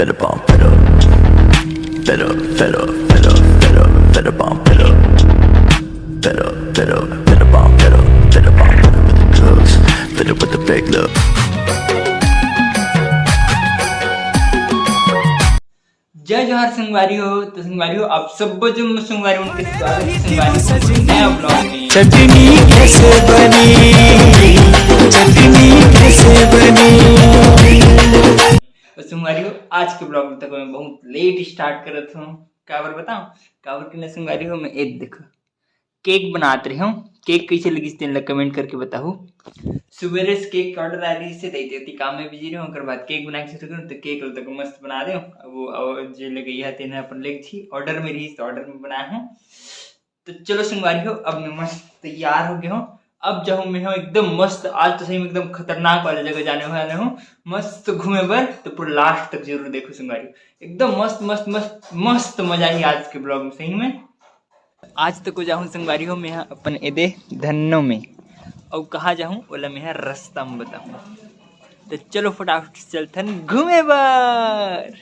Better bomb, better. Better, better, better, better, better bomb, better. Better, better, better bomb, better. Better bomb, better with the drugs. Better with the big love. जय जोहार संगवारी हो। तो संगवारी हो आप सब जो संगवारी उनके स्वागत है संगवारी हो नया ब्लॉग में। चटनी कैसे बनी, चटनी कैसे बनी। तो संगवारी हो आज के ब्लॉग में तक मैं बहुत लेट स्टार्ट करत हूँ। काबर बताऊँ काबर के संगवारी हो मैं एक देखो केक बनात रही हूँ। केक कैसे लगी तेन कमेंट करके बताओ। सुबह से केक का ऑर्डर आ रही से देती काम में बिजी रहूँ। बाद केक बना के शुरू करूँ तो केक तक मस्त बना दे वो जो लगी है तेने अपन लेग थी ऑर्डर में रही तो ऑर्डर में बनाया हूँ। तो चलो संगवारी हो अब मैं मस्त तैयार हो गया हूँ। अब जाऊँ मैं हूँ एकदम मस्त। आज तो सही में एकदम खतरनाक वाले जगह जाने वाले हूँ मस्त घूमे पर। तो पूरा लास्ट तक जरूर देखो संगवारी एकदम मस्त मस्त मस्त मस्त मजा ही आज के ब्लॉग में सही में। आज तक को जाऊँ संगवारी हो मैं अपन एदे धन्नो में और कहाँ जाऊँ बोला मैं रास्ता में बताऊँ। तो चलो फटाफट चलते हैं घूमे बार।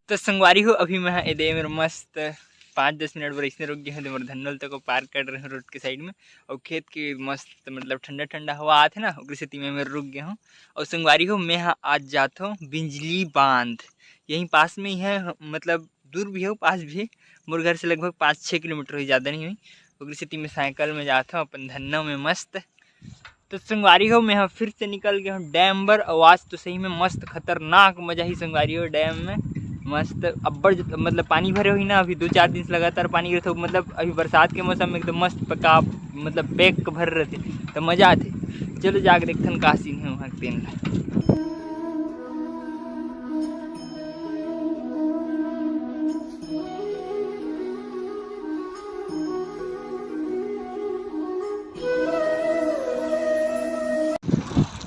तो संगवारी हो अभी मैं एदे मेरे मस्त 5-10 मिनट पर इसने रुक गया है। मेरे धन्नोल तक पार्क कर रहे हैं रोड के साइड में और खेत की मस्त मतलब ठंडा ठंडा हवा आते ना उस स्थिति में मैं रुक गया हूँ। और संगवारी हो मैं आज जाता हूँ बिजली बांध यहीं पास में ही है। मतलब दूर भी है पास भी है मोर घर से लगभग 5-6 किलोमीटर हुई ज़्यादा नहीं हुई। उस स्थिति में साइकिल में जाता हूँ अपन धन्नो में मस्त। तो संगवारी हो मैं फिर से निकल गया हूँ डैम पर। आवाज़ तो सही में मस्त खतरनाक मजा ही संगवारी हो डैम में मस्त। अब्बर मतलब पानी भरे हुई ना अभी 2-4 दिन से लगातार पानी गिरता तो मतलब अभी बरसात के मौसम में एकदम मस्त पका मतलब पैक भर रहे थे तो मजा आते। चलो जाकर देखते का सीन है वहाँ तेन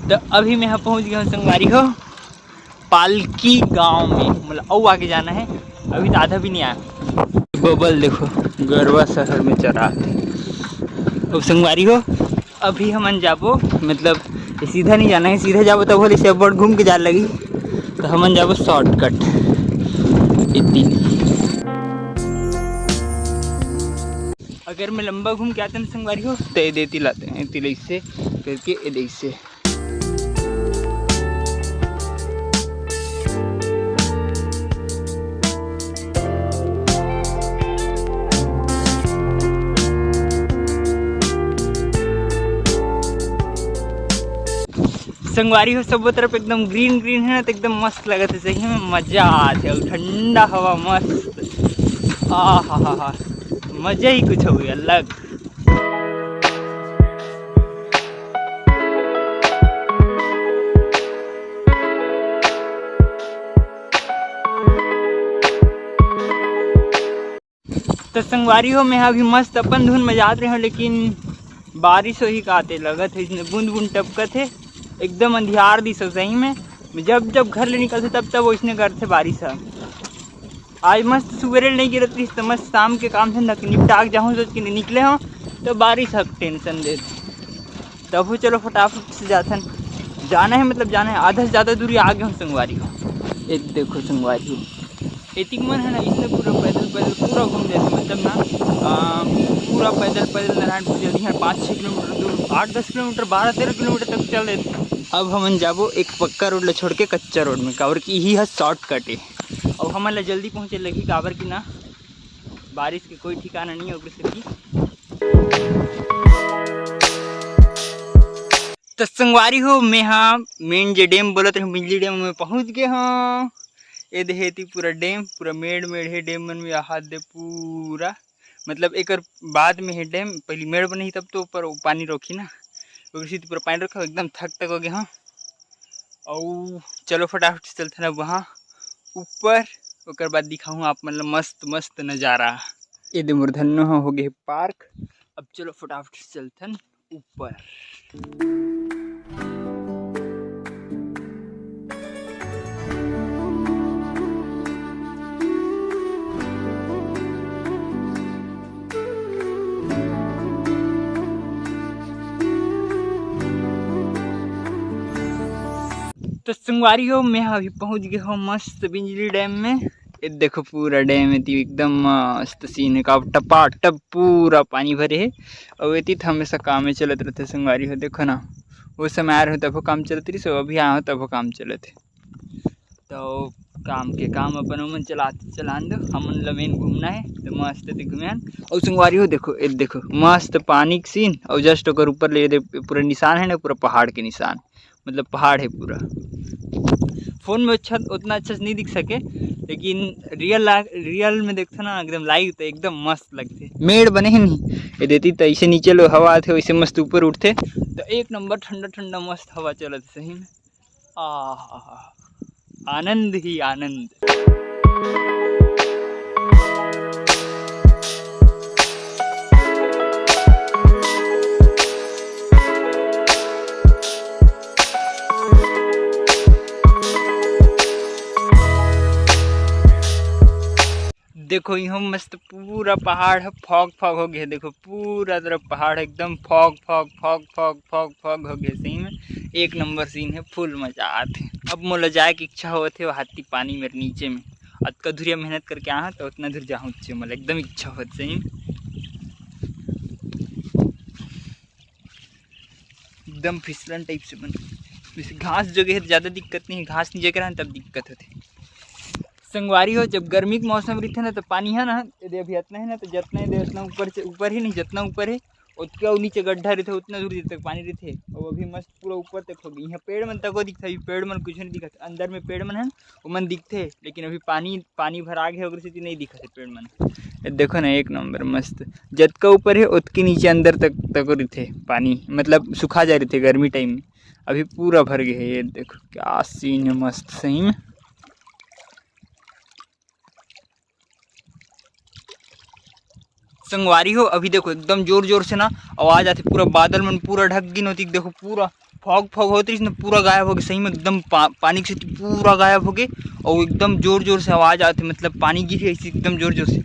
तो अभी मैं यहाँ पहुँच गया हूँ संगवारी हो पालकी गांव में मतलब और आगे जाना है अभी तो आधा भी नहीं आया। बबल देखो गरवा शहर में चरा अब संगवारी हो अभी हम जाबो मतलब सीधा नहीं जाना है। सीधा जाबो तो बोले से बड़ घूम के जा लगी तो हम जाबो शॉर्टकट इतनी। अगर मैं लंबा घूम के आते हैं संगवारी हो तो ये देती लाते हैं तिलई से करके ये से। संगवारी हो सब तरफ एकदम ग्रीन ग्रीन है ना तो एकदम मस्त लगता है सही में मजा आते है। ठंडा हवा मस्त हा मजा ही कुछ हो गया अलग। तो संगवारी हो मैं अभी मस्त अपन धुन में जाते रहे लेकिन बारिश ही का आते लगत है इसमें बूंद बूंद टपकत है एकदम अंधियार दी सही में। जब घर ले निकलते तब उसने करते बारिश है। आज मस्त सुबह नहीं गिरत रही तो मस्त शाम के काम धंधा निपटा जाऊँ सोच के निकले हों तो बारिश हक टेंशन देते तब चलो फटाफट से जाते हैं जाना है मतलब जाना है आधा से ज़्यादा दूरी आ गए हूँ संगवारी हो। एक देखो संगवारी हो इतनी मन है ना इसने पूरा पैदल पूरा घूम देते मतलब ना पूरा पैदल नारायणपुर जल्दी है 5-6 किलोमीटर दूर 8-10 किलोमीटर 12-13 किलोमीटर तक चल देते। अब हम जाबो एक पक्का रोड ले छोड़ के कच्चा रोड में काबर की यही है शॉर्टकट है और हमारे जल्दी पहुँचे लगी काबर की ना बारिश के कोई ठिकाना नहीं है उग्र की। तो संगवारी हो मैं हाँ मेन जो डैम बोलते हैं बिजली डैम में पहुँच गए हाँ। ये देती पूरा डैम पूरा मेड़ है डैम मन में हाथ दे पूरा मतलब एक बाद में है डैम पहली मेड़ बनी तब तो ऊपर पानी रोकी ना उसी पूरा पानी रखा एकदम थक हो गया हाँ। और चलो फटाफट से चलते ना वहाँ ऊपर और बाद दिखाऊँ आप मतलब मस्त मस्त नज़ारा। ये दे मूर्धन्य हो गए पार्क। अब चलो फटाफट से चलते हैं ऊपर। तो संगवारी हो मैं अभी पहुंच गया हूँ मस्त बिजली डैम में। ये देखो पूरा डैम है एकदम मस्त सीन का टपा टप पूरा पानी भरे है। और ये तो हमेशा काम में चलते रहते संगवारी हो। देखो ना वो समय आ रहे हो तब काम चलते रही, सो अभी आए हो तब काम चलते। तो काम के काम अपन मन चलान दो, हम लमेन घूमना है तो मस्त घूमेन। और संगवारी हो देखो ये देखो मस्त पानी का सीन। और जस्ट अगर ऊपर ले पूरा निशान है ना, पूरा पहाड़ के निशान, मतलब पहाड़ है पूरा। फ़ोन में अच्छा उतना अच्छा से नहीं दिख सके, लेकिन रियल में देखते ना एकदम लाइव तो एकदम मस्त लगते। मेड़ बने हैं नहीं ये देती तो ऐसे नीचे लो हवा आते वैसे मस्त ऊपर उठते तो एक नंबर ठंडा ठंडा मस्त हवा चलते सही में। आनंद ही आनंद। देखो यहाँ मस्त पूरा पहाड़ है, फॉग फॉग हो गया। देखो पूरा तरफ पहाड़ है एकदम fog fog fog fog fog fog हो गया सही में। एक नंबर सीन है, फुल मजा आते। अब मोला जाए की इच्छा होती है हाथी पानी मेरे नीचे में। अतका धुरिया मेहनत करके आया तो उतना दूर जाऊँ मोला एकदम इच्छा होती सही में। एकदम फिसलन टाइप से बन। जैसे घास जगह है ज़्यादा दिक्कत नहीं है, घास नहीं जगह है तब दिक्कत होती। संगवारी हो जब गर्मी के मौसम रहते ना तो पानी है ना यदि अभी इतना है ना तो जितना है उतना ऊपर से ऊपर ही नहीं, जितना ऊपर है उतना नीचे गड्ढा रहते उतना दूर तक पानी रहते। और अभी मस्त पूरा ऊपर तक होगी। यहाँ पेड़ मन तक दिखता है, पेड़ मन कुछ नहीं दिखता। अंदर में पेड़ मन है वो मन दिखते, लेकिन अभी पानी भरा गया अगर से नहीं दिखते पेड़ मन। देखो ना एक नंबर मस्त। जतका ऊपर है उतके नीचे अंदर तक रहते पानी, मतलब सुखा जा रहे थे गर्मी टाइम में। अभी पूरा भर गया है। ये देखो क्या सीन है मस्त सही में। संगवारी हो अभी देखो एकदम जोर जोर से ना आवाज आती, पूरा बादल मन पूरा ढक गिन होती। देखो पूरा फॉग फॉग होती इसमें पूरा गायब हो गया सही में। एकदम पानी से पूरा गायब हो गए और एकदम जोर जोर से आवाज आती, मतलब पानी गिरी ऐसी एकदम जोर जोर से।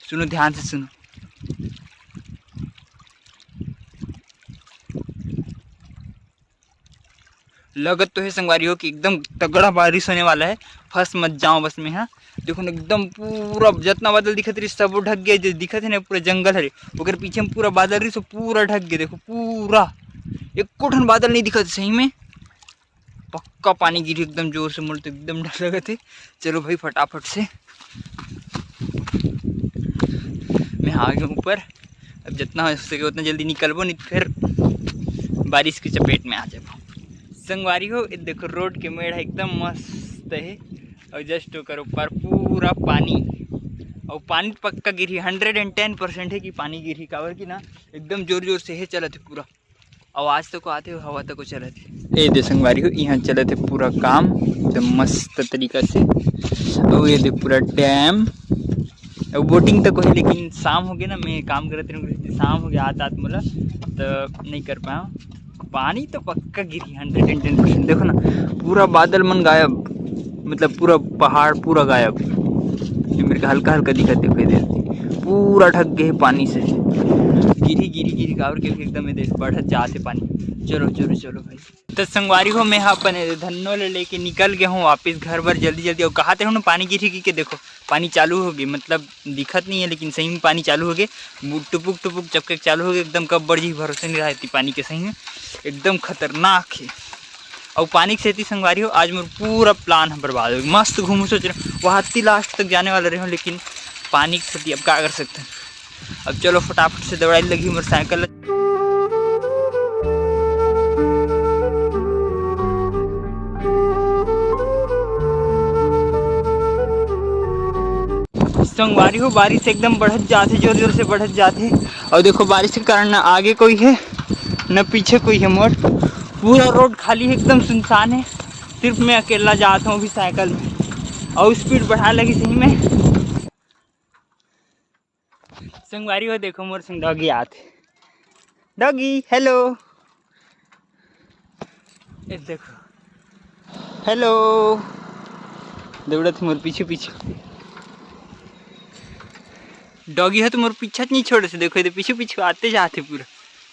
सुनो ध्यान से सुनो। लगत तो है संगवारी हो कि एकदम तगड़ा बारिश होने वाला है, फंस मत जाओ बस में। हाँ देखो ना एकदम पूरा जितना बादल दिखत रही सब ढक गया। जो दिखत है ना पूरा जंगल है, अगर पीछे में पूरा बादल रही सब पूरा ढक गया। देखो पूरा एक कोठन बादल नहीं दिखत सही में। पक्का पानी गिरी एकदम जोर से, मुझे तो एकदम डर लगे थे। चलो भाई फटाफट से मैं आ गया ऊपर। अब जितना हो सके उतना जल्दी निकलबो, नहीं फिर बारिश की चपेट में आ जाबो। संगवारी हो देखो रोड के मेड़ एकदम मस्त है और जस्ट होकर ऊपर पूरा पानी। और पानी पक्का गिरी 110% है कि पानी गिरी कावर की ना एकदम जोर जोर से है चला थे पूरा। आवाज़ तक आते हो हवा तक चला थे। ये दे संगवारी हो यहाँ चला थे पूरा काम एकदम मस्त तरीका से। और ये दे पूरा डैम और बोटिंग तक है, लेकिन शाम हो गया ना मैं काम करते रहूँगी, शाम हो गया आता मोला तो नहीं कर पाया। पानी तो पक्का गिरी 110%। देखो ना पूरा बादल मन गायब, मतलब पूरा पहाड़ पूरा गायब। ये मेरे को हल्का हल्का दिखा देखो इधर पूरा ढक गए पानी से। गिरी गिरी गिरी कावर के एकदम देख बढ़त जाते पानी। चलो चलो चलो भाई। तो संगवारी हो मैं अपने धन्नो ले लेके निकल गया हूँ वापस घर भर जल्दी जल्दी। और कहा थे ना पानी गिरी की देखो पानी चालू हो गई, मतलब दिखत नहीं है लेकिन सही में पानी चालू हो गए। टुपुक टुपुक चपके चालू हो गए एकदम। कब बढ़ी भरोसे नहीं रहती पानी के सही में, एकदम खतरनाक है। और पानी की खेती संगवारी हो आज मेरा पूरा प्लान है बर्बाद हो गया। मस्त घूमू सोच रहे वहाँ हाथी लास्ट तक जाने वाले रहे हो, लेकिन पानी की खेती अब क्या कर सकते हैं। अब चलो फटाफट से दौड़ाई लगी मोटरसाइकिल। संगवारी हो बारिश एकदम बढ़त जाते, जोर जोर से बढ़त जाते। और देखो बारिश के कारण ना आगे कोई है न पीछे कोई है। मोट पूरा रोड खाली है, एकदम सुनसान है। सिर्फ मैं अकेला जाता हूँ अभी साइकिल में और स्पीड बढ़ा लगी सही में। संगवारी हो देखो मोर संग डॉगी आते। डॉगी हेलो, ये देखो हेलो दौड़त मोर पीछे पीछे। डॉगी है तो मोर पीछा नहीं छोड़े से। देखो ये पीछे पीछे आते जाते पूरा।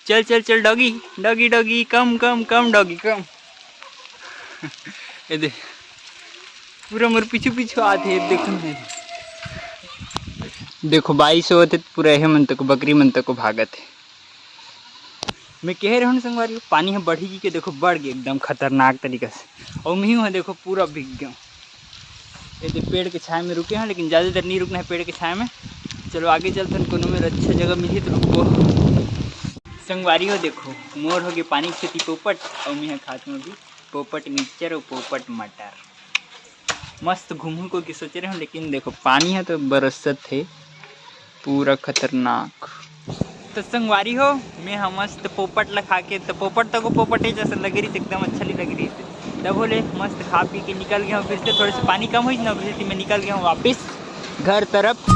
चल चल चल डॉगी डॉगी डॉगी कम कम कम डॉगी कम। ये देख पूरा मोर पीछू पीछू आते देखो नहीं देखो 22 होते पूरा है मन तक बकरी मन तक को भागत है। मैं कह रहा हूँ संगवारी पानी है बढ़ी के देखो बढ़ गई एकदम खतरनाक तरीके से और मैं हूँ देखो पूरा भीग गया। ये पेड़ के छाए में रुके हैं लेकिन ज़्यादा देर नहीं रुकना है पेड़ के छाए में। चलो आगे चलते हैं कोनो में अच्छा जगह मिली तो रुको। संगवारी हो देखो मोर हो गए पानी की खेती पोपट और मैं खाते में भी पोपट मिक्सचर और पोपट मटर मस्त घूम को की सोच रहे हो लेकिन देखो पानी है तो बरसत है पूरा खतरनाक। तो संगवारी हो मैं हम मस्त पोपट लखा के तो पोपट तक पोपट है जैसे लग रही थी एकदम अच्छा नहीं लग रही थी तब बोले मस्त खा पी के निकल गया हूँ। फिर से थोड़े से पानी कम हुई ना फिर मैं निकल गया हूँ वापस घर तरफ।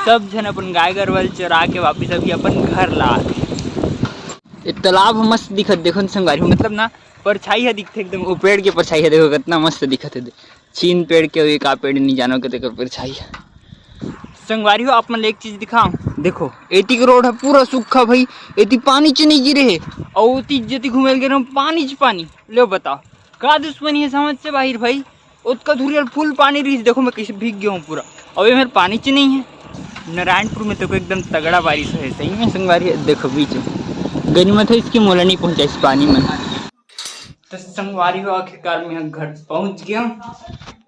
सब जन अपन गाय गरवल चरा के वापिस अभी अपन घर ला तालाब मस्त दिखत देखो संगवारी मतलब ना परछाई है दिखते एकदम वो पेड़ के परछाई है देखो कितना मस्त दिखत है। छीन पेड़ के एक आ पेड़ नहीं जानो के देखो परछाई है। संगवारी हो आप मन एक चीज दिखाओ देखो एती के रोड है पूरा सूखा भाई एती पानी च नहीं गिरे है और उती जति घूमे गिर पानी च पानी लो बताओ का दुश्मनी है समझ से बाहर भाई उसका धुरियल फुल पानी रही देखो मैं कैसे भीग गया हूँ पूरा और ये मेरे पानी च नहीं है। नारायणपुर में तो एकदम तगड़ा बारिश है सही में संगवारी देखो बीच में गनीमत है इसकी मोला नहीं पहुंचा इस पानी में। तो संगवारी हो आखिरकार मैं घर पहुंच गया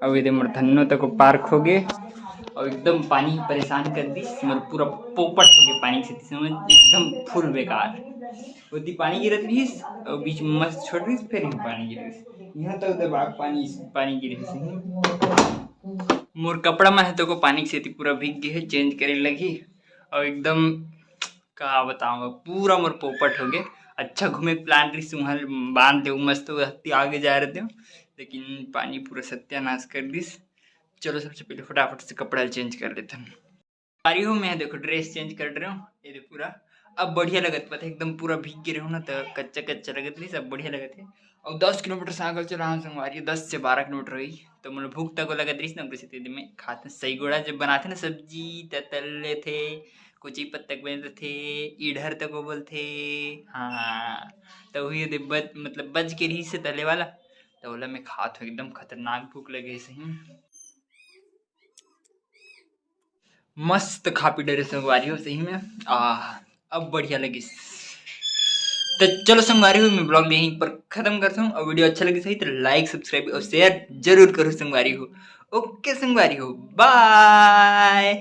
अब ये मोर धन्नो तक पार्क हो गए और एकदम पानी परेशान कर दी मोर पूरा पोपट हो गया पानी से समझ एकदम फुल बेकार होती पानी गिरत रही और बीच में मस्त छोड़ रही फिर पानी गिर यहाँ तक दबाग पानी गिरे मोर कपड़ा में है तो को पानी से पूरा भीग गई है चेंज करे लगी और एकदम का बताऊंगा पूरा मोर पोपट हो गए। अच्छा घूमे प्लान रही वहाँ बांध दे मस्त आगे जा रहे थे लेकिन पानी पूरा सत्यानाश कर दिस। चलो सबसे पहले फटाफट से कपड़ा चेंज कर लेते हैं। पारी हूँ मैं देखो ड्रेस चेंज कर रहा हूँ ये देखो पूरा अब बढ़िया लगत पता एकदम पूरा भीग गिरे हो ना तो कच्चा कच्चा लगत रही सब बढ़िया लगत है। और 10 किलोमीटर से आगे चला हूँ संगवारी 10 से 12 किलोमीटर रही तो मुझे भूख तक लगत रही ना में खाते सही गोड़ा जब बनाते ना सब्जी तल ले थे कुछ ही पत्तक बन थे इधर तक वो बोल थे हाँ तो वही मतलब बच के रही से तले वाला तो बोला मैं खात हूँ एकदम खतरनाक भूख लगे सही मस्त खा पी डरे संगवारी हो सही में अब बढ़िया लगी। तो चलो संगवारी हो मैं ब्लॉग यहीं पर खत्म करता हूँ और वीडियो अच्छा लगे सही तो लाइक सब्सक्राइब और शेयर जरूर करो संगवारी हो। ओके संगवारी हो बाय।